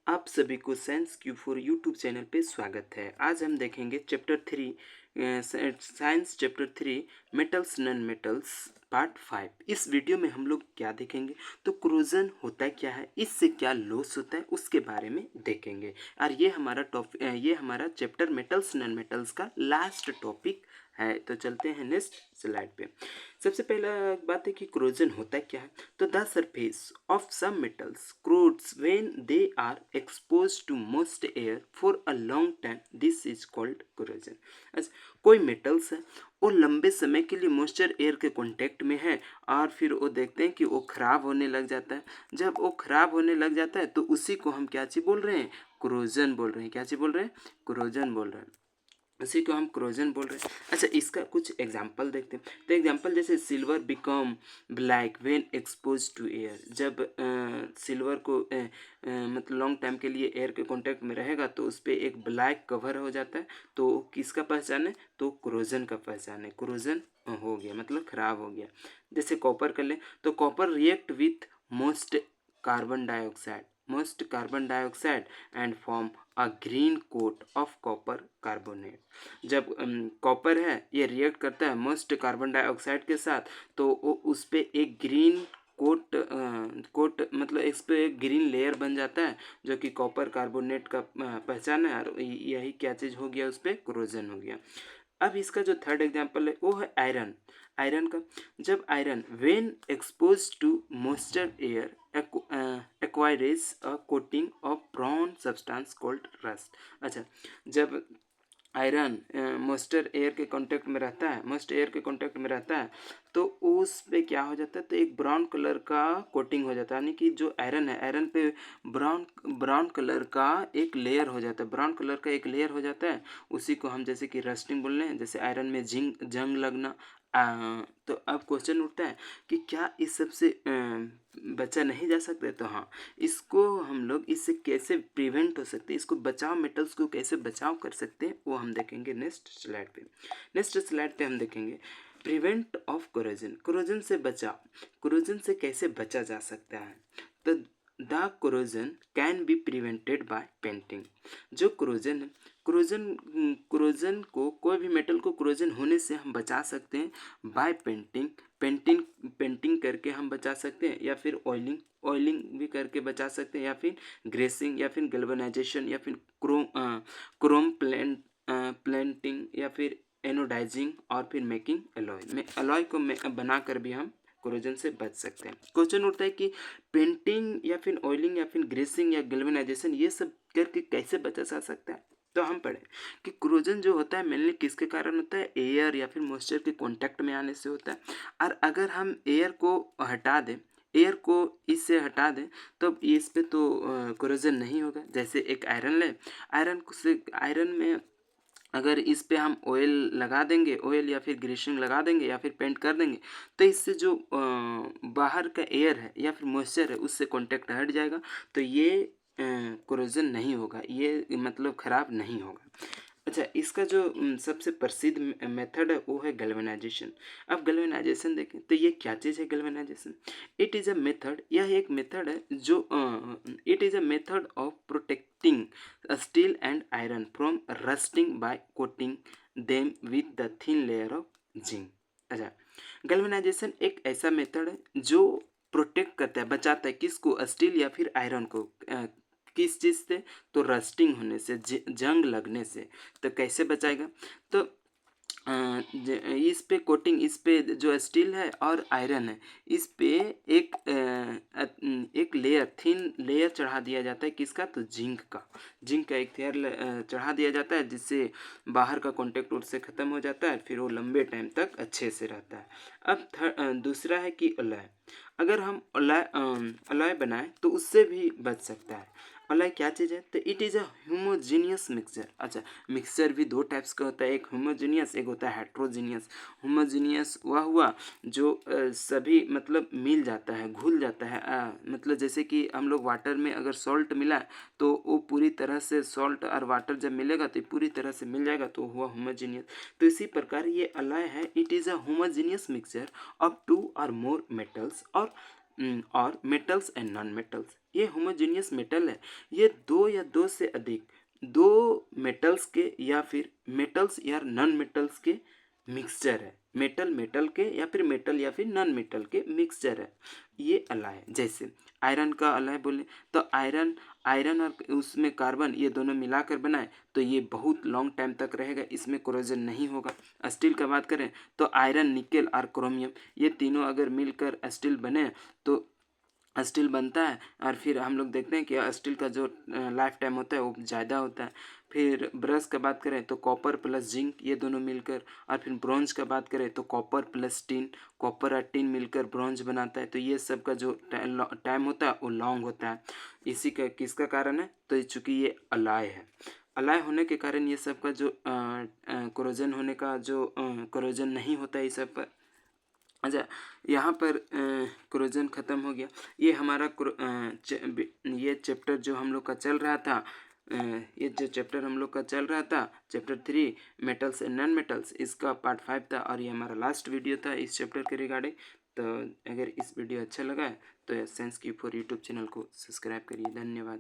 आप सभी को science Q for YouTube channel पे स्वागत है। आज हम देखेंगे chapter 3 science chapter 3 metals non metals part 5। इस वीडियो में हम लोग क्या देखेंगे तो क्रोजन होता है क्या है, इससे क्या लॉस होता है उसके बारे में देखेंगे। और ये हमारा चैप्टर मेटल्स नॉन मेटल्स का लास्ट टॉपिक है। तो चलते हैं नेक्स्ट स्लाइड पे। सबसे पहला बात है कि क्रोजन होता है क्या है। तो the surface of some metals corrodes when they are expose to moist air for a long time, this is called corrosion. अच्छा, कोई मेटल्स है वो लंबे समय के लिए मॉइस्चर एयर के कांटेक्ट में है और फिर वो देखते हैं कि वो खराब होने लग जाता है। जब वो खराब होने लग जाता है तो उसी को हम क्या चीज बोल रहे हैं, क्रोजन बोल रहे हैं। क्या चीज बोल रहे हैं, क्रोजन बोल रहे हैं, उसी को हम क्रोजन बोल रहे हैं। अच्छा, इसका कुछ एग्जांपल देखते हैं। तो एग्जांपल जैसे silver become black when expose to air. जब सिल्वर को मतलब लॉन्ग टाइम के लिए एयर के कांटेक्ट में रहेगा तो उस पर एक ब्लैक कवर हो जाता है। तो किसका पहचान है, तो क्रोजन का पहचान है। क्रोजन हो गया मतलब खराब हो गया। जैसे कॉपर कर ले तो copper react with moist carbon dioxide and form a green coat of copper carbonate. जब कॉपर है ये रिएक्ट करता है मोस्ट कार्बन डाइऑक्साइड के साथ, तो वो उस पर एक ग्रीन कोट मतलब इस पे एक ग्रीन लेयर बन जाता है जो कि कॉपर कार्बोनेट का पहचान है। और यही क्या चीज़ हो गया, उस पर क्रोजन हो गया। अब इसका जो थर्ड एग्जांपल है वो है आयरन। आयरन का, जब iron when expose to moisture air acquires a coating of brown substance called rust। अच्छा, जब आयरन मॉइस्चर एयर के कांटेक्ट में रहता है, मॉइस्ट एयर के कांटेक्ट में रहता है तो उस पे क्या हो जाता है, तो एक ब्राउन कलर का कोटिंग हो जाता है। यानी कि जो आयरन है, आयरन पे ब्राउन ब्राउन कलर का एक लेयर हो जाता है, ब्राउन कलर का एक लेयर हो जाता है। उसी को हम जैसे कि रस्टिंग बोल रहे हैं, जैसे आयरन में जंग लगना। तो अब क्वेश्चन उठता है कि क्या इस सब से बचा नहीं जा सकता। तो हाँ, इसको हम लोग इससे कैसे प्रिवेंट हो सकते हैं, इसको बचाव, मेटल्स को कैसे बचाव कर सकते हैं वो हम देखेंगे नेक्स्ट स्लाइड पे। नेक्स्ट स्लाइड पे हम देखेंगे प्रिवेंट ऑफ कोरोजन। कोरोजन से बचाव, कोरोजन से कैसे बचा जा सकता है। तो the corrosion can be prevented by painting. जो कोरोजन है, क्रोजन क्रोजन को, कोई भी मेटल को क्रोजन होने से हम बचा सकते हैं बाय पेंटिंग करके हम बचा सकते हैं, या फिर ऑयलिंग भी करके बचा सकते हैं, या फिर ग्रेसिंग, या फिर गैल्वेनाइजेशन, या फिर क्रोम प्लेंटिंग, या फिर एनोडाइजिंग, और फिर मेकिंग एलॉय में एलॉय को बनाकर भी हम क्रोजन से बच सकते हैं। क्वेश्चन उठता है कि पेंटिंग या फिर ऑयलिंग या फिर ग्रेसिंग या गैल्वेनाइजेशन ये सब करके कैसे बचा जा सकता है। तो हम पढ़े कि क्रोजन जो होता है मेनली किसके कारण होता है, एयर या फिर मॉइस्चर के कांटेक्ट में आने से होता है। और अगर हम एयर को हटा दें, एयर को इससे हटा दें तो इस पे तो क्रोजन नहीं होगा। जैसे एक आयरन ले, आयरन में अगर इस पे हम ऑयल लगा देंगे, ऑयल या फिर ग्रीसिंग लगा देंगे या फिर पेंट कर देंगे, तो इससे जो बाहर का एयर है या फिर मॉइस्चर है उससे कांटेक्ट हट जाएगा। तो ये क्रोजन नहीं होगा, ये मतलब खराब नहीं होगा। अच्छा, इसका जो सबसे प्रसिद्ध मेथड है वो है गैल्वेनाइजेशन। अब गैल्वेनाइजेशन देखें तो ये क्या चीज़ है galvanization. It is a method, यह एक मेथड है जो it is a method of protecting steel and iron from rusting by coating them with the thin layer of zinc. अच्छा, गैल्वेनाइजेशन एक ऐसा मेथड है जो प्रोटेक्ट करता है, बचाता है किसको, स्टील या फिर आयरन को किस चीज़ से, तो रस्टिंग होने से, जंग लगने से। तो कैसे बचाएगा, तो इस पे कोटिंग, इस पे जो स्टील है और आयरन है इस पे एक लेयर, थिन लेयर चढ़ा दिया जाता है किसका, तो जिंक का एक लेयर चढ़ा दिया जाता है, जिससे बाहर का कांटेक्ट उससे ख़त्म हो जाता है, फिर वो लंबे टाइम तक अच्छे से रहता है। अब दूसरा है कि अलॉय। अगर हम अलॉय बनाएं तो उससे भी बच सकता है। अलॉय क्या चीज़ है, तो it is a homogeneous mixture. अच्छा, मिक्सचर भी दो टाइप्स का होता है, एक होमोजीनियस, एक होता है हेट्रोजीनियस। होमोजीनियस वह हुआ जो सभी मतलब मिल जाता है, घुल जाता है। मतलब जैसे कि हम लोग वाटर में अगर सॉल्ट मिला तो वो पूरी तरह से, सॉल्ट और वाटर जब मिलेगा तो पूरी तरह से मिल जाएगा, तो हुआ होमोजीनियस। तो इसी प्रकार ये अलॉय है, it is a homogeneous mixture of two और मोर मेटल्स और और मेटल्स एंड नॉन मेटल्स। ये होमोजेनियस मेटल है, ये दो या दो से अधिक दो मेटल्स के या फिर मेटल्स या नॉन मेटल्स के मिक्सचर है। मेटल मेटल के या फिर मेटल या फिर नॉन मेटल के मिक्सचर है ये अलाय है। जैसे आयरन का अलाय बोले तो आयरन आयरन और उसमें कार्बन ये दोनों मिलाकर बनाए तो ये बहुत लॉन्ग टाइम तक रहेगा, इसमें कोरोजन नहीं होगा। स्टील का बात करें तो आयरन निकेल और क्रोमियम ये तीनों अगर मिलकर स्टील बने तो स्टील बनता है। और फिर हम लोग देखते हैं कि स्टील का जो लाइफ टाइम होता है वो ज़्यादा होता है। फिर ब्रश का बात करें तो कॉपर प्लस जिंक ये दोनों मिलकर, और फिर ब्रॉन्ज का बात करें तो कॉपर प्लस टिन, कॉपर और टिन मिलकर ब्रॉन्ज बनाता है। तो ये सब का जो टाइम होता है वो लॉन्ग होता है। इसी का किसका कारण है, तो चूँकि ये अलाय है, अलाय होने के कारण ये सब का जो कोरोजन होने का जो कोरोजन नहीं होता है इस सब पर। अच्छा, यहाँ पर क्रोजन ख़त्म हो गया। ये हमारा ये चैप्टर जो हम लोग का चल रहा था, ये जो चैप्टर हम लोग का चल रहा था chapter 3 metals and non metals, इसका पार्ट 5 था और ये हमारा लास्ट वीडियो था इस चैप्टर के रिगार्डिंग। तो अगर इस वीडियो अच्छा लगा है तो साइंस की फॉर यूट्यूब चैनल को सब्सक्राइब करिए। धन्यवाद।